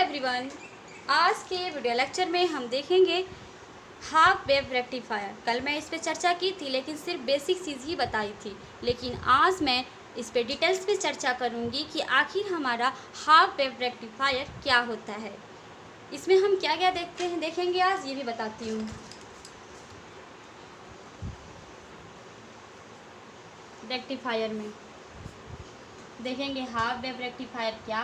Everyone, आज के video lecture में हम देखेंगे हाफ वेव रेक्टिफायर। कल मैं इस पे चर्चा की थी लेकिन सिर्फ बेसिक चीज़ ही बताई थी, लेकिन आज मैं इस पे डिटेल्स पे चर्चा करूँगी कि आखिर हमारा हाफ वेव रेक्टिफायर क्या होता है। इसमें हम क्या क्या देखेंगे आज ये भी बताती हूँ। रेक्टिफायर में देखेंगे हाफ वेव रेक्टिफायर क्या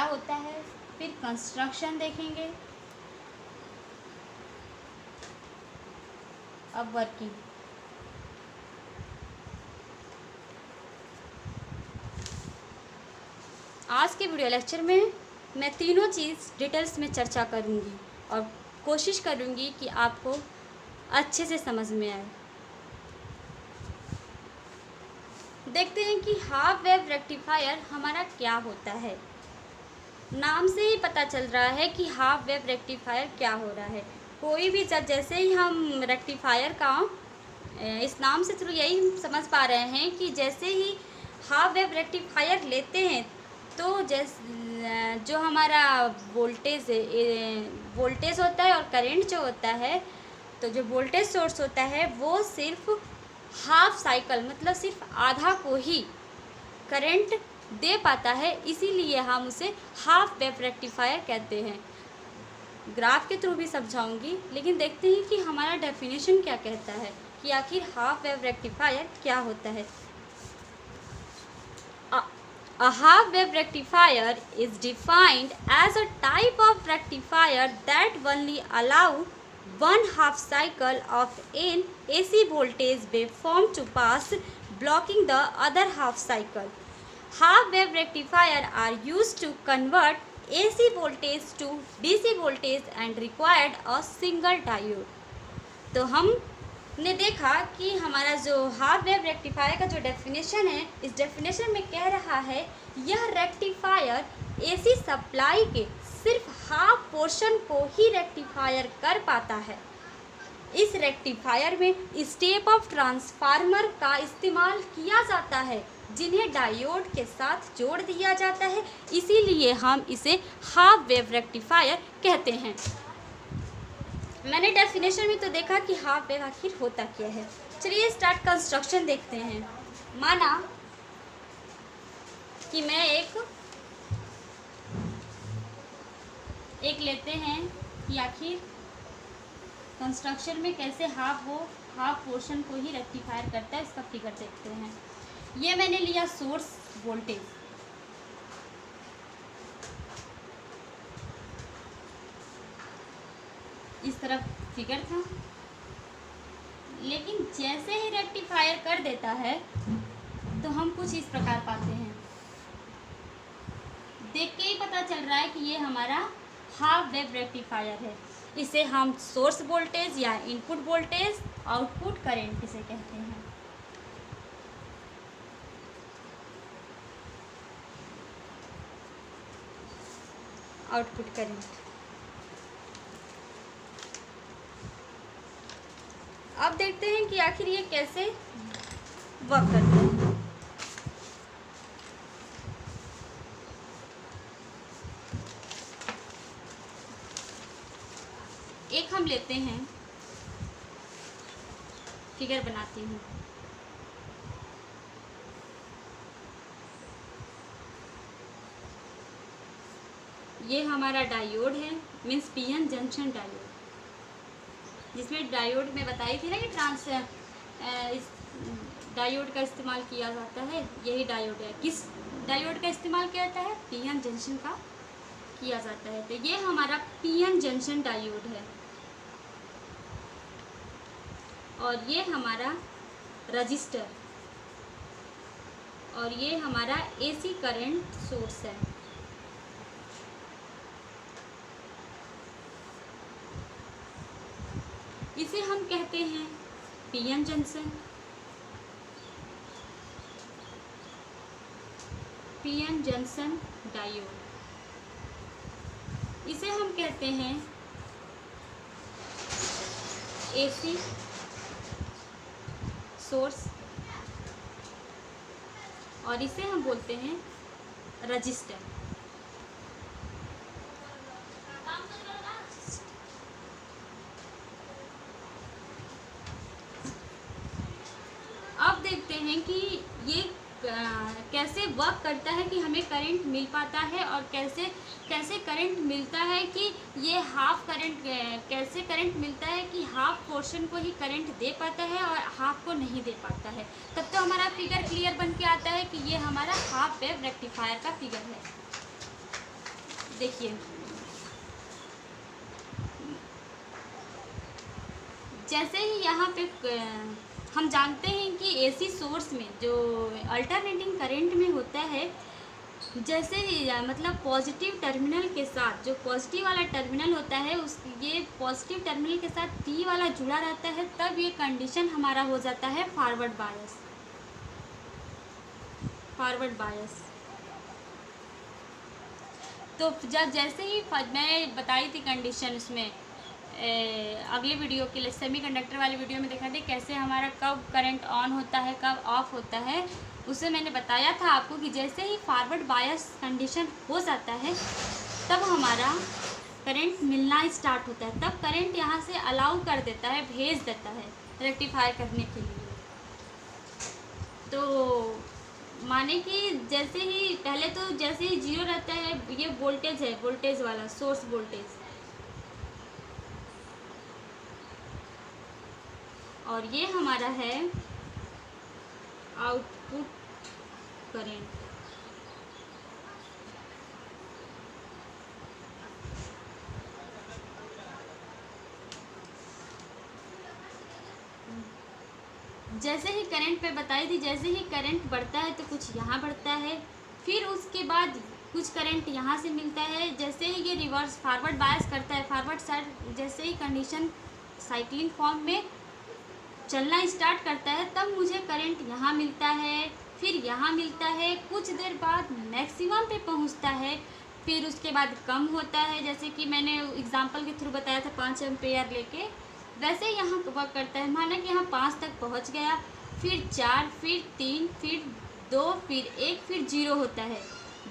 होता है, फिर कंस्ट्रक्शन देखेंगे, अब वर्किंग। आज के वीडियो लेक्चर में मैं तीनों चीज़ डिटेल्स में चर्चा करूंगी और कोशिश करूंगी कि आपको अच्छे से समझ में आए। देखते हैं कि हाफ वेव रेक्टिफायर हमारा क्या होता है। नाम से ही पता चल रहा है कि हाफ वेव रेक्टिफायर क्या हो रहा है। कोई भी जैसे ही हम रेक्टिफायर का इस नाम से थ्रू यही समझ पा रहे हैं कि जैसे ही हाफ वेव रेक्टिफायर लेते हैं तो जो हमारा वोल्टेज होता है और करंट जो होता है, तो जो वोल्टेज सोर्स होता है वो सिर्फ हाफ साइकिल मतलब सिर्फ आधा को ही करंट दे पाता है, इसीलिए हम उसे हाफ वेव रेक्टिफायर कहते हैं। ग्राफ के थ्रू भी समझाऊंगी, लेकिन देखते हैं कि हमारा डेफिनेशन क्या कहता है कि आखिर हाफ वेव रेक्टिफायर क्या होता है। A half wave rectifier is defined as a type of rectifier that only allow one half cycle of an AC voltage waveform to pass, blocking the other half cycle. Half wave rectifier are used to convert AC voltage to DC voltage and required a single diode. तो हमने देखा कि हमारा जो half wave rectifier का जो definition है, इस डेफिनेशन में कह रहा है यह रेक्टिफायर एसी सप्लाई के सिर्फ हाफ पोर्शन को ही रेक्टिफायर कर पाता है। इस रेक्टिफायर में स्टेप ऑफ ट्रांसफार्मर का इस्तेमाल किया जाता है जिन्हें डायोड के साथ जोड़ दिया जाता है, इसीलिए हम इसे हाफ वेव रेक्टिफायर कहते हैं। मैंने डेफिनेशन में तो देखा कि हाफ वेव आखिर होता क्या है। चलिए स्टार्ट कंस्ट्रक्शन देखते हैं। माना कि मैं एक लेते हैं कि आखिर कंस्ट्रक्शन में कैसे हाफ पोर्शन को ही रेक्टिफायर करता है, इसका फिगर देखते हैं। ये मैंने लिया सोर्स वोल्टेज, इस तरफ फिगर था, लेकिन जैसे ही रेक्टिफायर कर देता है तो हम कुछ इस प्रकार पाते हैं। देख के ही पता चल रहा है कि ये हमारा हाफ वेव रेक्टिफायर है। इसे हम सोर्स वोल्टेज या इनपुट वोल्टेज, आउटपुट करंट इसे कहते हैं। Output current. अब देखते हैं कि आखिर ये कैसे वर्क करता है। एक हम लेते हैं, फिगर बनाती हूँ। ये हमारा डायोड है, मीन्स पीएन जंक्शन डायोड, जिसमें डायोड में बताई थी ना कि इस डायोड का इस्तेमाल किया जाता है। यही डायोड है। किस डायोड का इस्तेमाल किया जाता है? पीएन जंक्शन का किया जाता है। तो ये हमारा पीएन जंक्शन डायोड है और ये हमारा रजिस्टर और ये हमारा एसी करंट सोर्स है। इसे हम कहते हैं PN junction, PN junction diode. इसे हम कहते हैं एसी सोर्स और इसे हम बोलते हैं रजिस्टर। अब देखते हैं कि ये कैसे वर्क करता है, कि हमें करंट मिल पाता है और कैसे करंट मिलता है, कि ये हाफ करंट कैसे करंट मिलता है कि हाफ पोर्शन को ही करंट दे पाता है और हाफ को नहीं दे पाता है। तब तो हमारा फिगर क्लियर बन के आता है कि ये हमारा हाफ वेव रेक्टिफायर का फिगर है। देखिए, जैसे ही यहाँ पे हम जानते हैं कि एसी सोर्स में जो अल्टरनेटिंग करंट में होता है, जैसे मतलब पॉजिटिव टर्मिनल के साथ जो पॉजिटिव वाला टर्मिनल होता है ये पॉजिटिव टर्मिनल के साथ पी वाला जुड़ा रहता है, तब ये कंडीशन हमारा हो जाता है फॉरवर्ड बायस। तो जब जैसे ही मैं बताई थी कंडीशन उसमें अगले वीडियो के लिए सेमीकंडक्टर वाले वीडियो में देखा थे कैसे हमारा कब करंट ऑन होता है कब ऑफ होता है, उससे मैंने बताया था आपको कि जैसे ही फॉरवर्ड बायस कंडीशन हो जाता है तब हमारा करंट मिलना स्टार्ट होता है, तब करंट यहाँ से अलाउ कर देता है, भेज देता है रेक्टिफाई करने के लिए। तो माने कि जैसे ही पहले तो जैसे ही जीरो रहता है, ये वोल्टेज है, वोल्टेज वाला सोर्स वोल्टेज, और ये हमारा है आउटपुट करंट। जैसे ही करंट पे बताई थी, जैसे ही करंट बढ़ता है तो कुछ यहाँ बढ़ता है, फिर उसके बाद कुछ करंट यहाँ से मिलता है। जैसे ही ये रिवर्स फॉरवर्ड बायस करता है, फॉरवर्ड साइड जैसे ही कंडीशन साइक्लिंग फॉर्म में चलना स्टार्ट करता है, तब मुझे करंट यहाँ मिलता है, फिर यहाँ मिलता है, कुछ देर बाद मैक्सिमम पे पहुँचता है, फिर उसके बाद कम होता है। जैसे कि मैंने एग्जांपल के थ्रू बताया था 5 एम्पेयर लेके, वैसे यहाँ वर्क करता है। माना कि यहाँ 5 तक पहुँच गया, फिर 4, फिर 3, फिर 2, फिर 1, फिर 0 होता है।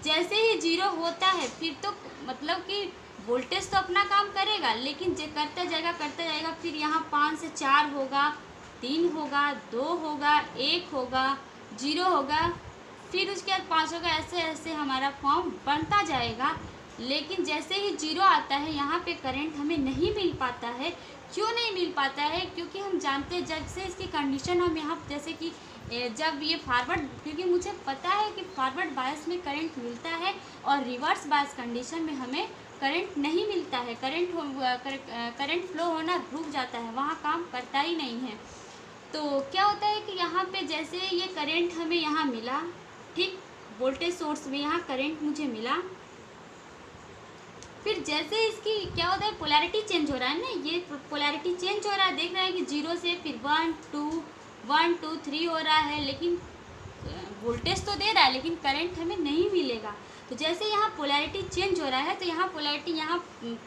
जैसे ही 0 होता है फिर तो मतलब कि वोल्टेज तो अपना काम करेगा, लेकिन जो करता जाएगा, फिर यहाँ 5 से 4 होगा, 3 होगा, 2 होगा, 1 होगा, 0 होगा, फिर उसके बाद 5 होगा। ऐसे ऐसे हमारा फॉर्म बनता जाएगा। लेकिन जैसे ही 0 आता है यहाँ पे करंट हमें नहीं मिल पाता है। क्यों नहीं मिल पाता है? क्योंकि हम जानते हैं जब से इसकी कंडीशन हम यहाँ जैसे कि जब ये फॉरवर्ड, क्योंकि मुझे पता है कि फॉरवर्ड बायस में करंट मिलता है और रिवर्स बायस कंडीशन में हमें करंट नहीं मिलता है। करंट फ्लो होना रुक जाता है, वहाँ काम करता ही नहीं है। तो क्या होता है कि यहाँ पे जैसे ये करंट हमें यहाँ मिला, ठीक, वोल्टेज सोर्स में यहाँ करंट मुझे मिला, फिर जैसे इसकी क्या होता है पोलैरिटी चेंज हो रहा है ना, ये पोलैरिटी चेंज हो रहा है, देख रहे हैं कि 0 से फिर 1 2 3 हो रहा है, लेकिन वोल्टेज तो दे रहा है लेकिन करंट हमें नहीं मिलेगा। तो जैसे यहाँ पोलैरिटी चेंज हो रहा है तो यहाँ पोलैरिटी यहाँ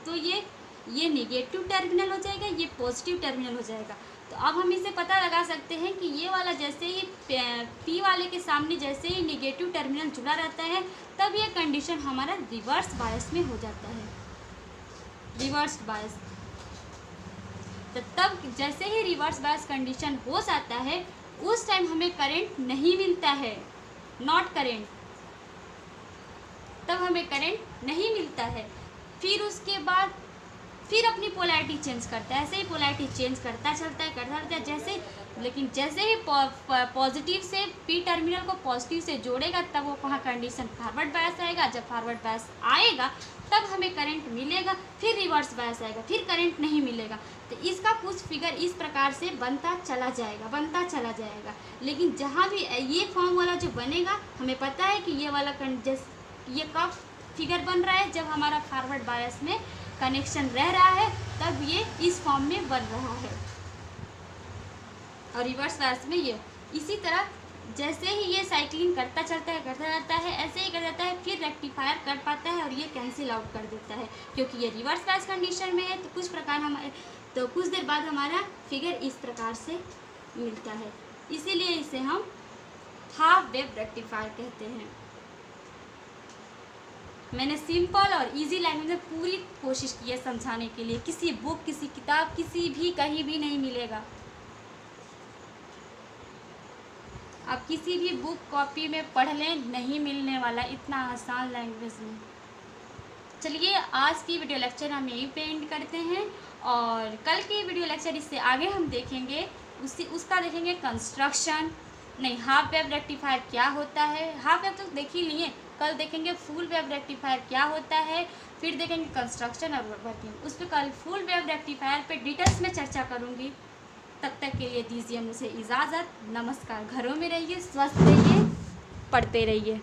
तो ये नेगेटिव टर्मिनल हो जाएगा, ये पॉजिटिव टर्मिनल हो जाएगा। तो अब हम इसे पता लगा सकते हैं कि ये वाला जैसे ही पी वाले के सामने जैसे ही नेगेटिव टर्मिनल जुड़ा रहता है तब ये कंडीशन हमारा रिवर्स बायस में हो जाता है, रिवर्स बायस। तो तब जैसे ही रिवर्स बायस कंडीशन हो जाता है उस टाइम हमें करंट नहीं मिलता है, नॉट करंट, तब हमें करंट नहीं मिलता है। फिर उसके बाद फिर अपनी पोलैरिटी चेंज करता है, ऐसे ही पोलैरिटी चेंज करता चलता है जैसे, लेकिन जैसे ही पॉजिटिव से पी टर्मिनल को पॉजिटिव से जोड़ेगा तब वो वहाँ कंडीशन फॉरवर्ड बायस आएगा। जब फॉरवर्ड बायस आएगा तब हमें करंट मिलेगा, फिर रिवर्स बायस आएगा, फिर करंट नहीं मिलेगा। तो इसका कुछ फिगर इस प्रकार से बनता चला जाएगा। लेकिन जहाँ भी ये फॉर्म वाला जो बनेगा, हमें पता है कि ये वाला ये कब फिगर बन रहा है, जब हमारा फॉरवर्ड बायस में कनेक्शन रह रहा है तब ये इस फॉर्म में बन रहा है, और रिवर्स बायस में ये। इसी तरह जैसे ही ये साइक्लिंग करता चलता है ऐसे ही कर जाता है, फिर रेक्टिफायर कर पाता है और ये कैंसिल आउट कर देता है, क्योंकि ये रिवर्स बायस कंडीशन में है। तो कुछ देर बाद हमारा फिगर इस प्रकार से मिलता है। इसीलिए इसे हम हाफ हाफ वेव रेक्टिफायर कहते हैं। मैंने सिंपल और इजी लैंग्वेज में पूरी कोशिश की है समझाने के लिए। किसी बुक, किसी किताब, किसी भी कहीं भी नहीं मिलेगा। आप किसी भी बुक कॉपी में पढ़ लें, नहीं मिलने वाला इतना आसान लैंग्वेज में। चलिए आज की वीडियो लेक्चर हम यहीं पे एंड करते हैं और कल के वीडियो लेक्चर इससे आगे हम देखेंगे उसका देखेंगे कंस्ट्रक्शन, नहीं हाफ वेव रेक्टिफायर क्या होता है। हाफ वेव तो देख ही लिए, कल देखेंगे फुल वेव रेक्टिफायर क्या होता है, फिर देखेंगे कंस्ट्रक्शन और वर्किंग। उस पर कल फुल वेव रेक्टिफायर पे डिटेल्स में चर्चा करूँगी। तब तक के लिए दीजिए मुझे इजाज़त। नमस्कार। घरों में रहिए, स्वस्थ रहिए, पढ़ते रहिए।